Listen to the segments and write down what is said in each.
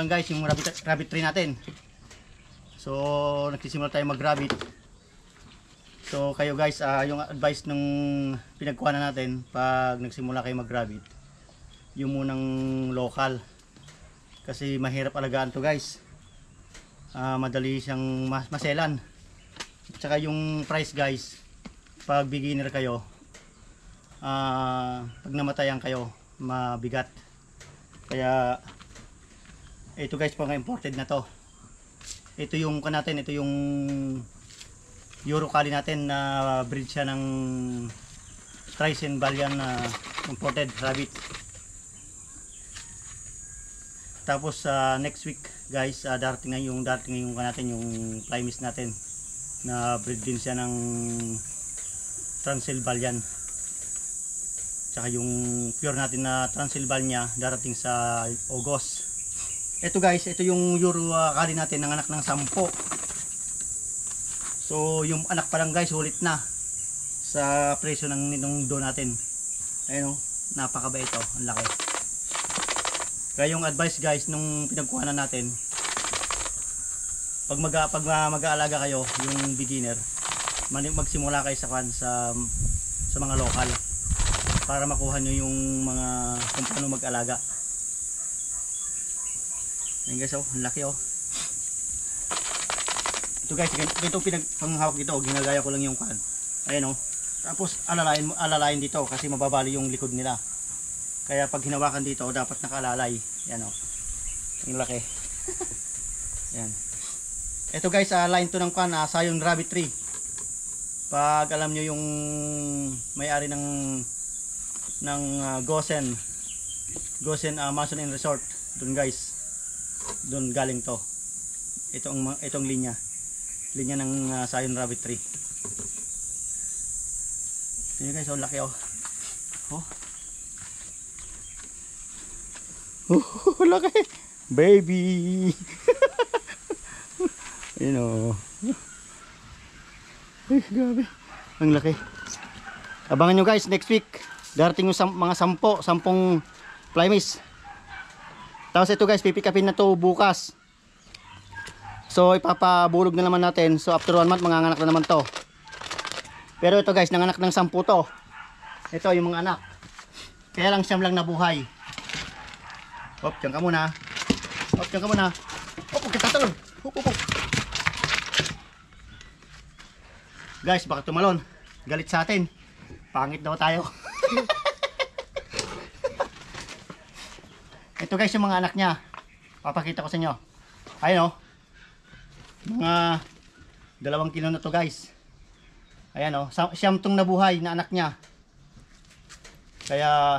lang guys yung rabbit tree natin. So nagsisimula tayo mag-rabbit. So kayo guys, yung advice nung pinagkuha na natin pag nagsimula kayo mag-rabbit, yung munang local. Kasi mahirap alagaan to guys. Madali siyang maselan. At saka yung price guys, pag beginner kayo, pag namatayan kayo, mabigat. Kaya ito guys, pang imported na to. Ito yung natin, ito yung Eurocali natin na breed siya ng Tricenbalian na imported rabbit. Tapos next week guys, darating na yung natin, yung Plymouth natin na breed din siya ng Transylvanian. Tsaka yung pure natin na Transylvania darating sa August. Ito guys, ito yung Eurocali natin, ng anak ng 10. So yung anak pa lang guys, ulit na sa presyo ng nitong do natin. Ayun, napakabait ito, ang laki. Kaya yung advice guys nung pinagkuhanan natin, pag mag-aalaga kayo, yung beginner, magsimula kayo sa mga local para makuha nyo yung mga kung paano mag-alaga. Ayan guys, ang laki ito guys, ito panghawak dito, ginagaya ko lang yung kan. Ayan tapos alalayin dito kasi mababali yung likod nila. Kaya pag hinawakan dito, dapat nakalalay. Yan ang laki. Yan. Ito guys, line to ng kan, Sion Rabbit Tree. Pag alam nyo yung may-ari ng Gosen Mansion and Resort, dun guys, dun galing to. Itong linya ng Sion Rabbit Tree. Ito guys, laki laki baby. Grabe, ang laki. Abangan nyo guys, next week darating yung mga 10 Plymouth. Tapos ito guys, pipikapin na to bukas. So ipapabulog na naman natin. So after 1 month manganganak na naman to. Pero ito guys, nanganak ng 10 to. Ito yung mga anak. Kaya lang siyam lang nabuhay. Hop, diyan ka muna. Hop, diyan ka muna. Hop, huwag ka tatalon. Hop. Guys, baka tumalon. Galit sa atin. Pangit daw tayo. Ito guys, yung mga anak niya. Papakita ko sa inyo. Ayun mga 2 kilo na to guys. Ayan siyam tong nabuhay na anak niya. Kaya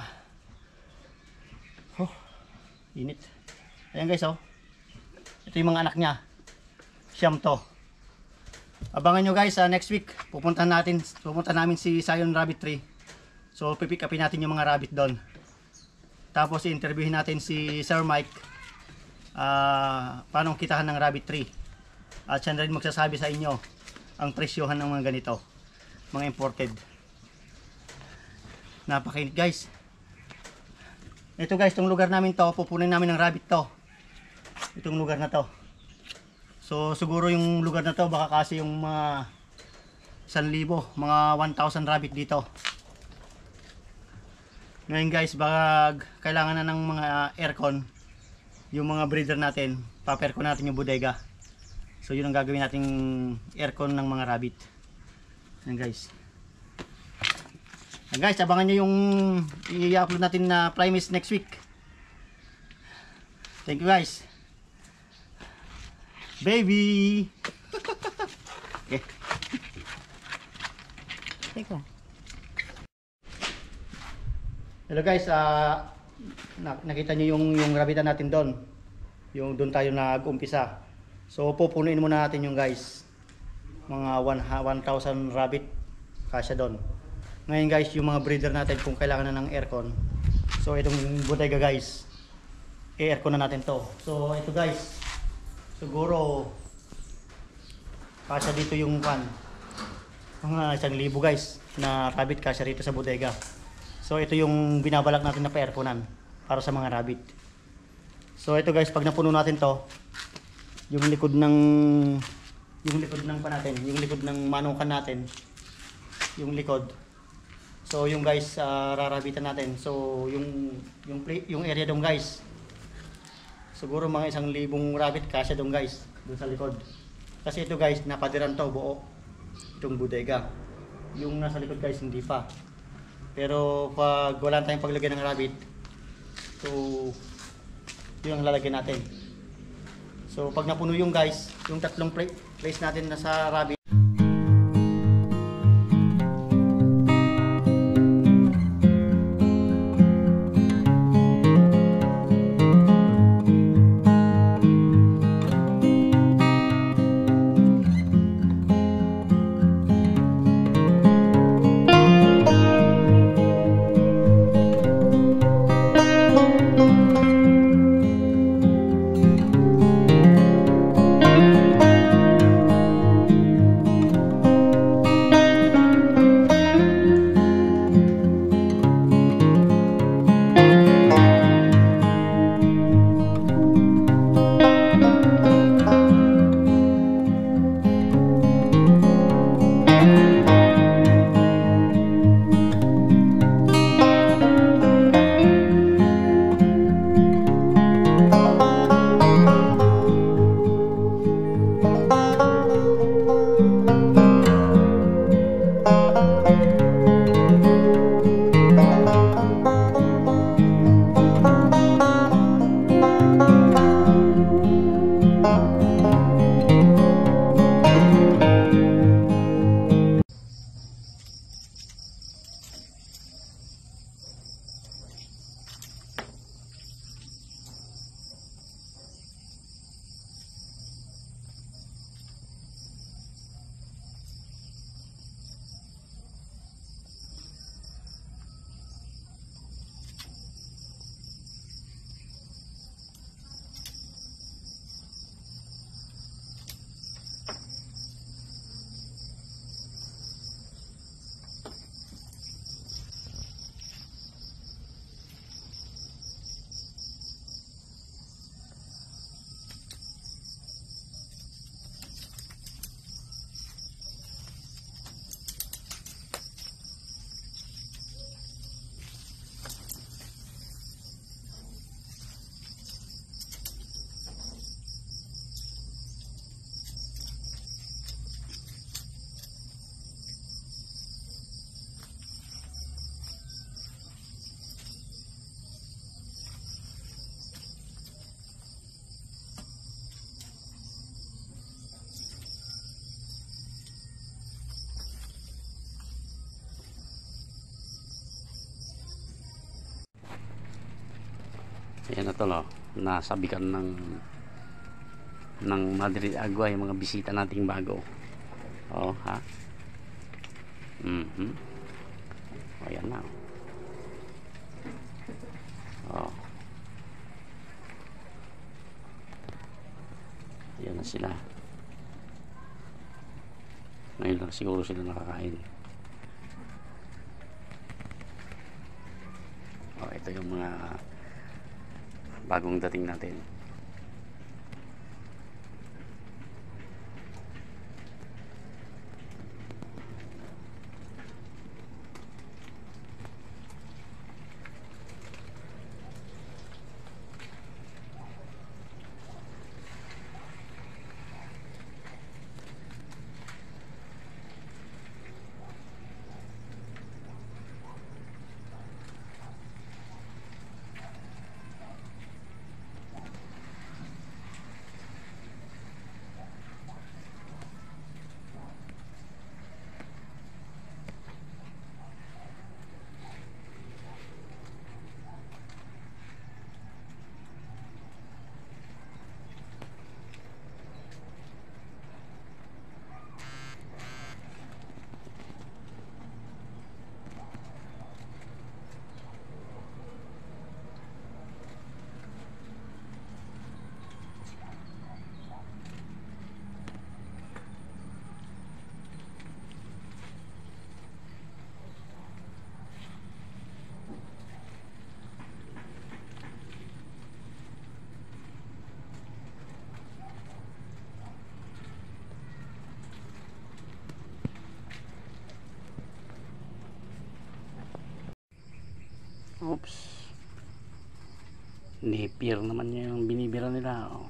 init. Ayan guys ito yung mga anak niya. Siyam to. Abangan nyo guys, next week pupunta namin si Sion Rabbit Tree. So pipick upin natin yung mga rabbit doon. Tapos i-interviewin natin si Sir Mike, paano kitahan ng rabbit tree. At siya rin magsasabi sa inyo ang presyohan ng mga ganito, mga imported. Napakainit guys. Ito guys, itong lugar namin to, pupunin namin ng rabbit to. Itong lugar na to. So siguro yung lugar na to, baka kasi yung mga 1,000, mga 1,000 rabbit dito. Ngayon guys, baka kailangan na ng mga aircon, yung mga breeder natin, pa-aircon natin yung bodega. So yun ang gagawin nating aircon ng mga rabbit. Yan guys. Yan guys, abangan nyo yung i-upload natin na Plymouth next week. Thank you guys. Baby. Okay. Teka. Hello guys, nakita nyo yung rabbitan natin doon. Yung doon tayo nag-umpisa. So pupunuin muna natin yung guys. Mga 1,000 rabbit kasya doon. Ngayon guys, yung mga breeder natin kung kailangan na ng aircon. So itong bodega guys, i-aircon na natin to. So ito guys, siguro kasya dito yung pan. Mga 1,000 guys na rabbit kasya rito sa bodega. So ito yung binabalak natin na pa-airconan para sa mga rabbit. So ito guys, pag napuno natin to, yung likod ng pa natin, yung likod ng manukan natin, yung likod. So yung guys, rarabitan natin. So yung area doon guys, siguro mga 1,000 rabbit kasya doon guys, doon sa likod. Kasi ito guys, napadiran to buo itong bodega. Yung nasa likod guys, hindi pa. Pero pag wala tayong paglagay ng rabbit, so yun ang lalagyan natin. So pag napuno yung guys, yung tatlong place natin na sa rabbit. Ayan na to, no? Nasabikan ng Madrid Agua yung mga bisita nating bago. Oh, ha? Ayan na. Oh. Ayan na sila. Ngayon lang siguro sila nakakain. Oh, ito yung mga bagong dating natin. Napier naman yung binibira nila. Oh.